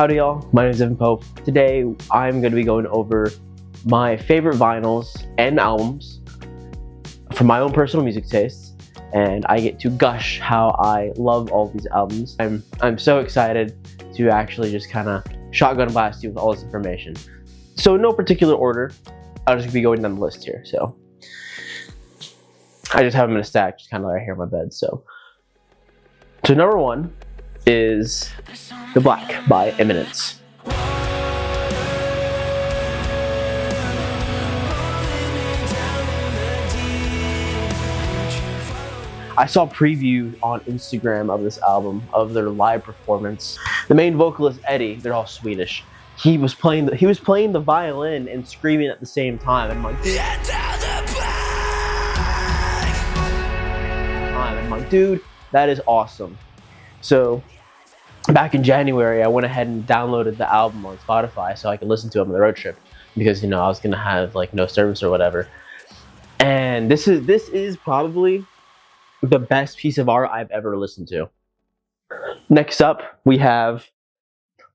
Howdy y'all, my name is Evan Pope. Today I'm going to be going over my favorite vinyls and albums from my own personal music tastes, and I get to gush how I love all these albums. I'm so excited to actually just kind of shotgun blast you with all this information. So in no particular order, I'll just be going down the list here. So I just have them in a stack, just kind of right here on my bed. So number one is The Black by Imminence. I saw a preview on Instagram of this album, of their live performance. The main vocalist, Eddie, they're all Swedish. He was playing the violin and screaming at the same time. And I'm like, dude, that is awesome. So back in January, I went ahead and downloaded the album on Spotify so I could listen to it on the road trip because, you know, I was gonna have like no service or whatever. And this is probably the best piece of art I've ever listened to. Next up, we have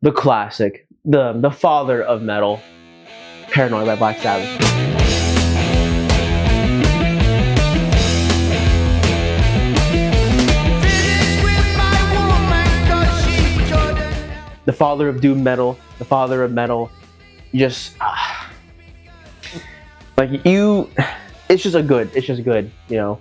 the classic, the father of metal, Paranoid by Black Sabbath. The father of doom metal, the father of metal, just it's just good, you know.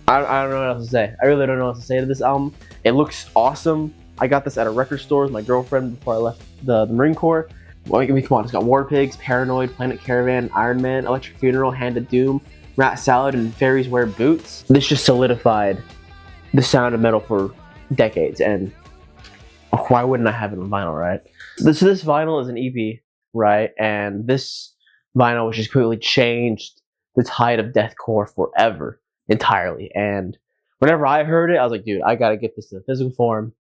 I don't know what else to say. I really don't know what to say to this album. It looks awesome. I got this at a record store with my girlfriend before I left the Marine Corps. Well, come on, it's got War Pigs, Paranoid, Planet Caravan, Iron Man, Electric Funeral, Hand of Doom, Rat Salad, and Fairies Wear Boots. This just solidified the sound of metal for decades, and why wouldn't I have it on vinyl, right? This vinyl is an EP, right? And this vinyl which has completely changed the tide of deathcore forever, entirely. And whenever I heard it, I was like, dude, I gotta get this in physical form.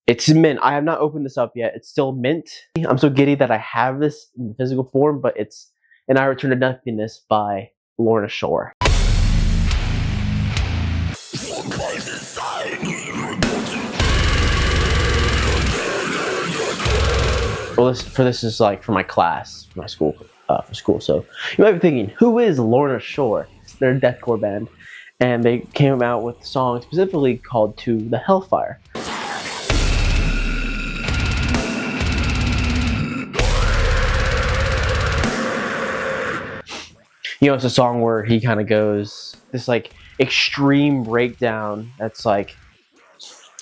It's mint. I have not opened this up yet. It's still mint. I'm so giddy that I have this in physical form, but it's And I Return to Nothingness by Lorna Shore. Well, this is like for my class, for my school, for school. So you might be thinking, who is Lorna Shore? They're a deathcore band, and they came out with a song specifically called "To the Hellfire." You know, it's a song where he kind of goes this like extreme breakdown. That's like,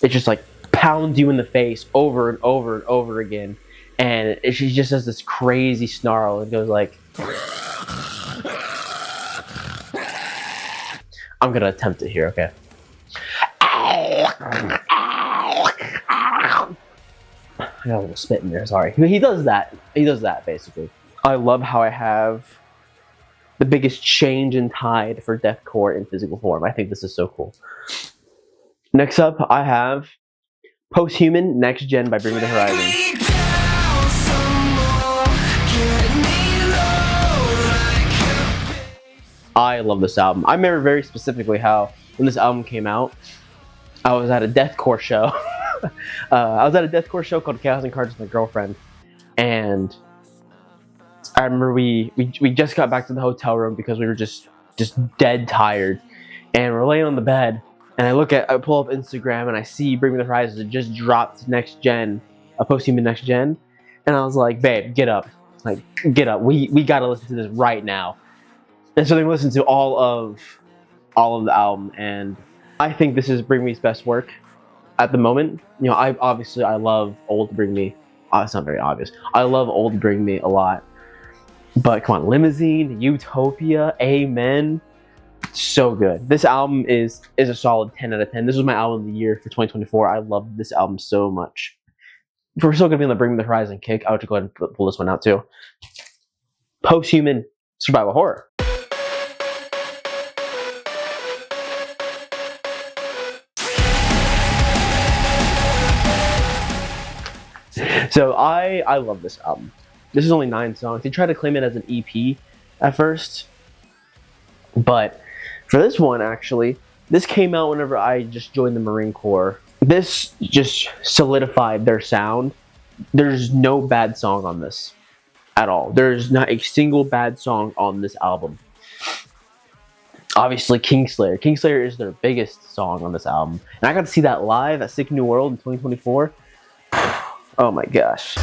it just like pounds you in the face over and over and over again. And she just has this crazy snarl and goes like, I'm gonna attempt it here, okay? I got a little spit in there, sorry. He does that basically. I love how I have the biggest change in tide for deathcore in physical form. I think this is so cool. Next up, I have Posthuman Next Gen by Bring Me the Horizon. I love this album. I remember very specifically how when this album came out, I was at a deathcore show. I was at a deathcore show called Chaos and Cards with my girlfriend, and I remember we just got back to the hotel room because we were just dead tired, and we're laying on the bed, and I pull up Instagram and I see Bring Me the Horizon. It just dropped Next Gen, a Posthuman Next Gen, and I was like, babe, get up, like get up. We gotta listen to this right now. And so they listened to all of the album, and I think this is Bring Me's best work at the moment. You know, I love old Bring Me. It's not very obvious. I love old Bring Me a lot, but come on, Limousine, Utopia, Amen, so good. This album is a solid 10 out of 10. This was my album of the year for 2024. I love this album so much. If we're still gonna be on the Bring Me the Horizon kick, I would go ahead and pull this one out too. Posthuman Survival Horror. So I love this album. This is only 9 songs. They tried to claim it as an EP at first, but for this one, actually, this came out whenever I just joined the Marine Corps. this just solidified their sound. There's no bad song on this at all. There's not a single bad song on this album. Obviously, Kingslayer. Kingslayer is their biggest song on this album. And I got to see that live at Sick New World in 2024. Oh my gosh.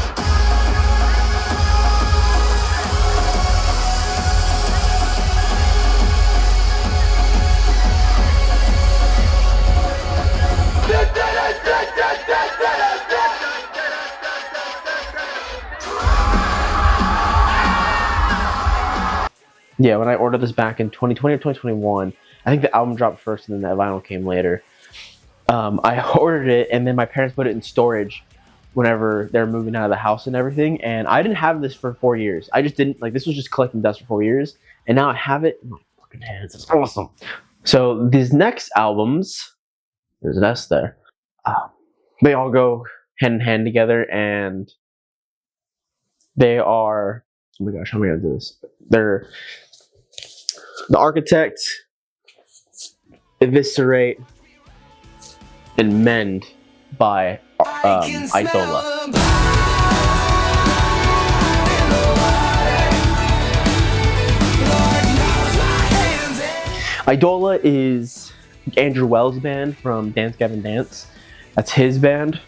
Yeah, when I ordered this back in 2020 or 2021, I think the album dropped first and then the vinyl came later. I ordered it and then my parents put it in storage whenever they're moving out of the house and everything. And I didn't have this for 4 years. I just didn't, like, this was just collecting dust for 4 years. And now I have it in my fucking hands. It's awesome. So these next albums, there's an S there. They all go hand in hand together and they are, oh my gosh, how am I gonna do this? They're The Architect, Eviscerate, and Mend by Eidola. Eidola is Andrew Wells' band from Dance Gavin Dance. That's his band.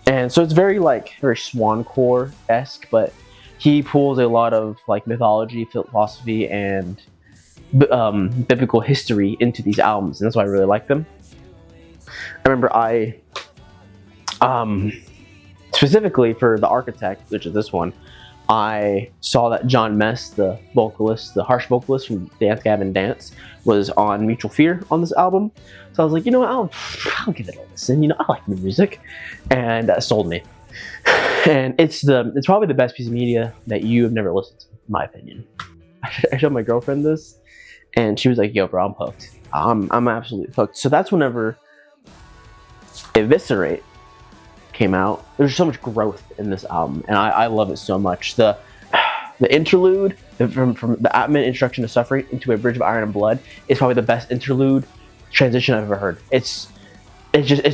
And so it's very swancore-esque, but he pulls a lot of like mythology, philosophy, and biblical history into these albums, and that's why I really like them. I remember specifically for The Architect, which is this one, I saw that John Mess, the vocalist, the harsh vocalist from Dance Gavin Dance, was on Mutual Fear on this album. So I was like, you know what, I'll give it a listen. You know, I like the music, and that sold me. And it's probably the best piece of media that you have never listened to, in my opinion. I showed my girlfriend this, and she was like, "Yo, bro, I'm hooked. I'm absolutely hooked." So that's whenever Eviscerate came out. There's so much growth in this album, and I love it so much. The interlude from the Atman Introduction to Suffering into A Bridge of Iron and Blood is probably the best interlude transition I've ever heard. It's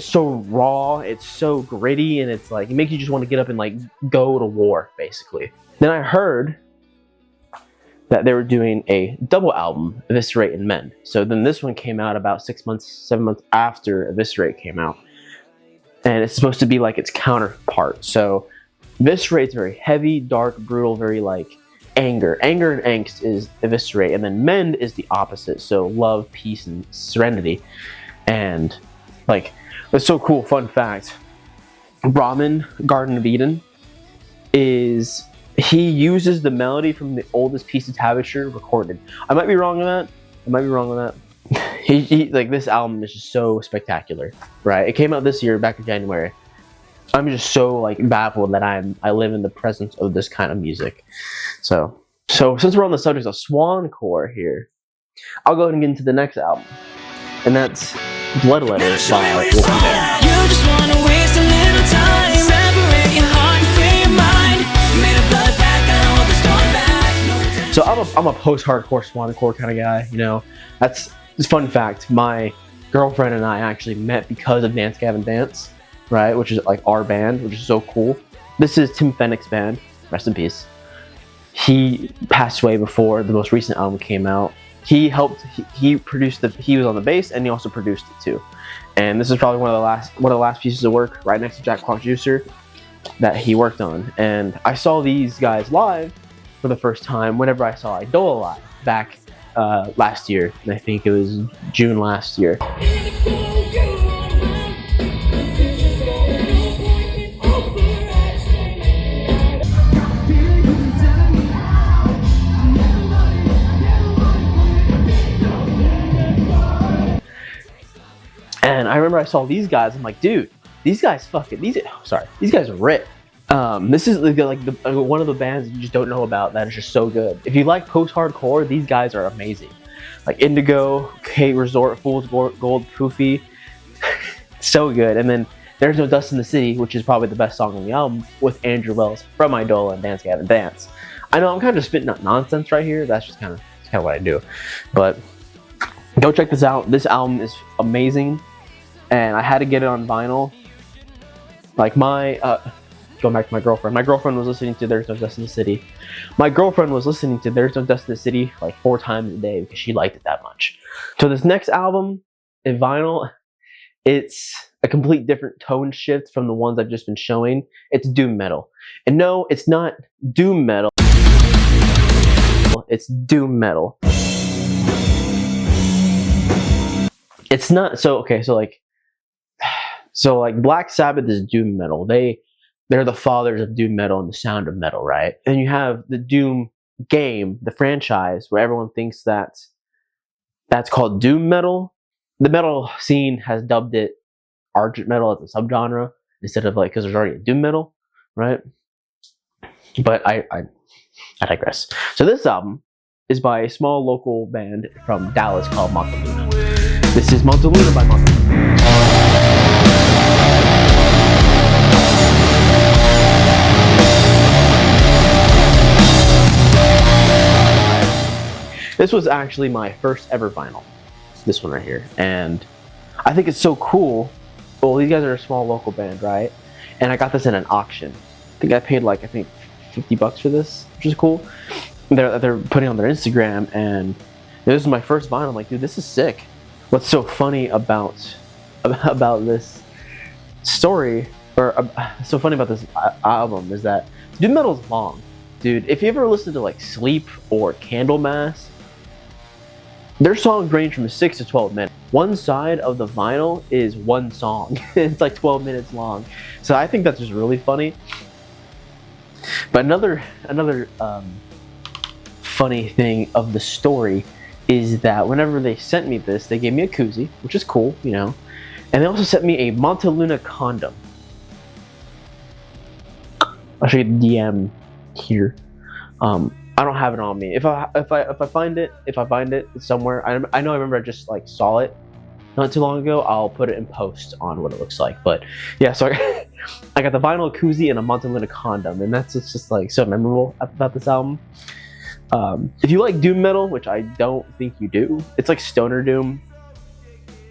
so raw, it's so gritty, and it's like, it makes you just want to get up and like go to war, basically. Then I heard that they were doing a double album, Eviscerate and Mend. So then this one came out about 7 months after Eviscerate came out. And it's supposed to be like its counterpart. So Eviscerate's very heavy, dark, brutal, very like anger. Anger and angst is Eviscerate, and then Mend is the opposite. So love, peace, and serenity. And like, it's so cool. Fun fact: Brahmin, Garden of Eden, he uses the melody from the oldest piece of tablature recorded. I might be wrong on that. He like, this album is just so spectacular, right? It came out this year, back in January. I'm just so like baffled that I live in the presence of this kind of music. So since we're on the subject of swancore here, I'll go ahead and get into the next album, and that's Bloodletter by Wolf Bear. You just wanna waste a little time, separate your heart and free your mind. Made a blood pact, I don't want the storm back. So I'm a post-hardcore swancore kind of guy, you know. That's just fun fact. My girlfriend and I actually met because of Dance Gavin Dance, right? Which is like our band, which is so cool. This is Tim Fennick's band. Rest in peace. He passed away before the most recent album came out. He produced he was on the bass, and he also produced it too. And this is probably one of the last pieces of work, right next to Jack Quack Juicer, that he worked on. And I saw these guys live for the first time whenever I saw Eidola live back last year, and I think it was June last year. And I remember I saw these guys. I'm like, dude, these guys these guys are rip. This is like one of the bands you just don't know about that is just so good. If you like post-hardcore, these guys are amazing. Like Indigo, K Resort, Fool's Gold, Poofy, so good. And then There's No Dust in the City, which is probably the best song on the album, with Andrew Wells from Eidola and Dance Gavin Dance. I know I'm kind of spitting out nonsense right here. That's just kind of what I do. But go check this out. This album is amazing. and I had to get it on vinyl. Like going back to my girlfriend. My girlfriend was listening to There's No Dust in the City. My girlfriend was listening to There's No Dust in the City like 4 times a day because she liked it that much. So this next album, in vinyl, it's a complete different tone shift from the ones I've just been showing. It's doom metal. And no, it's not doom metal. It's doom metal. It's not so like Black Sabbath is doom metal. They're the fathers of doom metal and the sound of metal, right? And you have the Doom game, the franchise, where everyone thinks that's called doom metal. The metal scene has dubbed it argent metal as a subgenre instead of because there's already a doom metal, right? But I digress. So this album is by a small local band from Dallas called Monte Luna. This is Monte Luna by Monte Luna. This was actually my first ever vinyl. This one right here. And I think it's so cool. Well, these guys are a small local band, right? And I got this in an auction. I think I paid $50 for this, which is cool. They're putting it on their Instagram, and this is my first vinyl. I'm like, dude, this is sick. What's so funny about this story, or so funny about this album, is that doom metal's long, dude. If you ever listen to like Sleep or Candlemass, their songs range from 6 to 12 minutes. One side of the vinyl is one song. It's like 12 minutes long. So I think that's just really funny. But another funny thing of the story is that whenever they sent me this, they gave me a koozie, which is cool, you know, and they also sent me a Monte Luna condom. I'll show you the DM here. I don't have it on me. If I find it somewhere, I know I remember I just saw it not too long ago. I'll put it in post on what it looks like. But yeah, so I got the vinyl koozie and a Monte Luna condom, and that's just so memorable about this album. If you like doom metal, which I don't think you do, it's like stoner doom,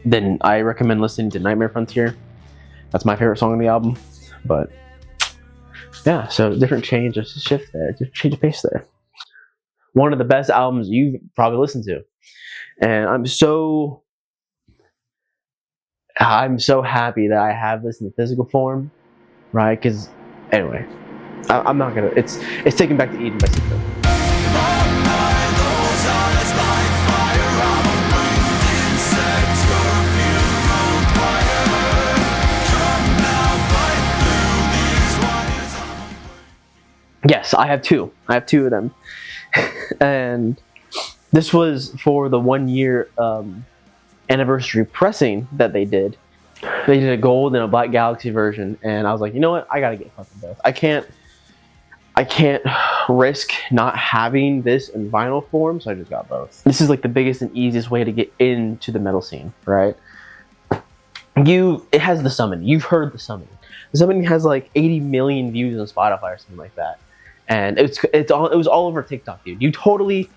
then I recommend listening to Nightmare Frontier. That's my favorite song on the album. But yeah, so different change of shift there, different change of pace there. One of the best albums you've probably listened to, and I'm so happy that I have this in the physical form, right? Because anyway, I'm not gonna. It's Taken Back to Eden by Secret. Yes, I have two. I have two of them. And this was for the 1 year anniversary pressing that they did. They did a gold and a Black Galaxy version, and I was like, you know what? I gotta get fucking both. I can't risk not having this in vinyl form, so I just got both. This is like the biggest and easiest way to get into the metal scene, right? It has The Summoning. You've heard The Summoning. The Summoning has like 80 million views on Spotify or something like that. And it was all over TikTok, dude. You've totally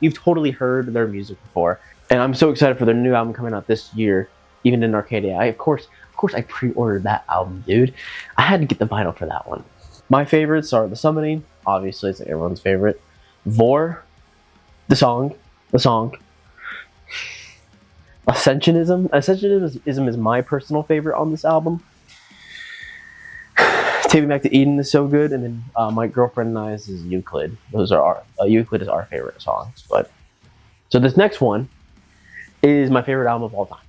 heard their music before. And I'm so excited for their new album coming out this year, even in Arcadia. Of course I pre-ordered that album, dude. I had to get the vinyl for that one. My favorites are The Summoning, obviously it's like everyone's favorite. Vor, the song. Ascensionism is my personal favorite on this album. Taking Back to Eden is so good, and then My Girlfriend and I's is Euclid. Euclid is our favorite songs. But so this next one is my favorite album of all time.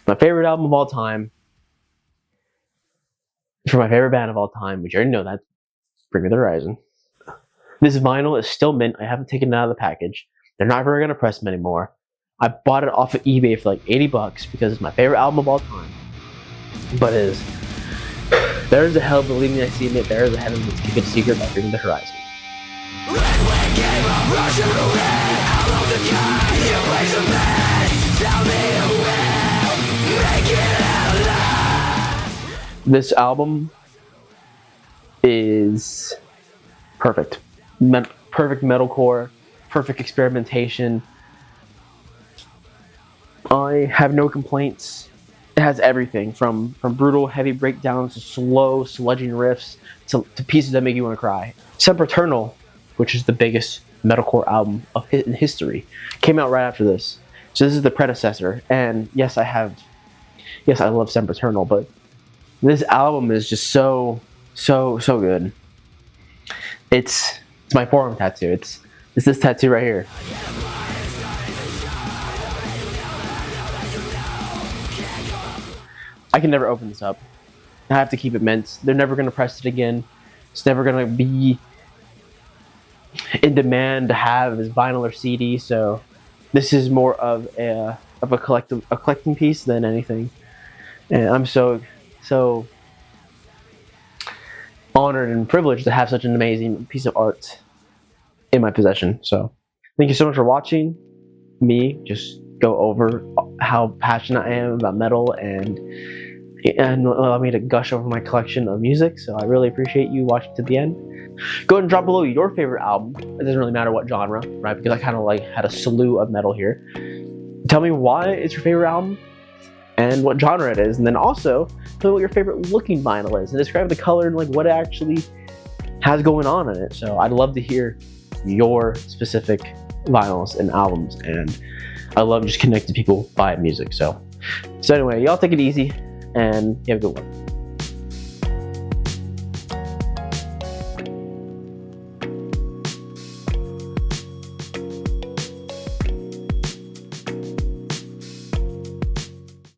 My favorite album of all time for my favorite band of all time, which you already know that, Bring Me the Horizon. This vinyl is still mint. I haven't taken it out of the package. They're not ever gonna press them anymore. I bought it off of eBay for like $80 because it's my favorite album of all time. But it is There Is a Hell, Believe Me I See It, There Is a Heaven, Let's Keep It a Secret by Bring Me the Horizon. This album is perfect. Perfect metalcore, perfect experimentation. I have no complaints It has everything from brutal, heavy breakdowns to slow, sludging riffs to pieces that make you want to cry. Sempiternal, which is the biggest metalcore album in history, came out right after this. So this is the predecessor. And yes, I love Sempiternal, but this album is just so good. It's my forearm tattoo. It's this tattoo right here. I can never open this up. I have to keep it mint. They're never gonna press it again. It's never gonna be in demand to have as vinyl or CD. So this is more of a collecting piece than anything. And I'm so honored and privileged to have such an amazing piece of art in my possession. So thank you so much for watching me just go over how passionate I am about metal and allow me to gush over my collection of music. So I really appreciate you watching to the end. Go ahead and drop below your favorite album. It doesn't really matter what genre, right? Because I kind of like had a slew of metal here. Tell me why it's your favorite album and what genre it is, and then also tell me what your favorite looking vinyl is and describe the color and like what it actually has going on in it. So I'd love to hear your specific vinyls and albums, and I love just connecting people via music. So anyway, y'all take it easy and you have a good one.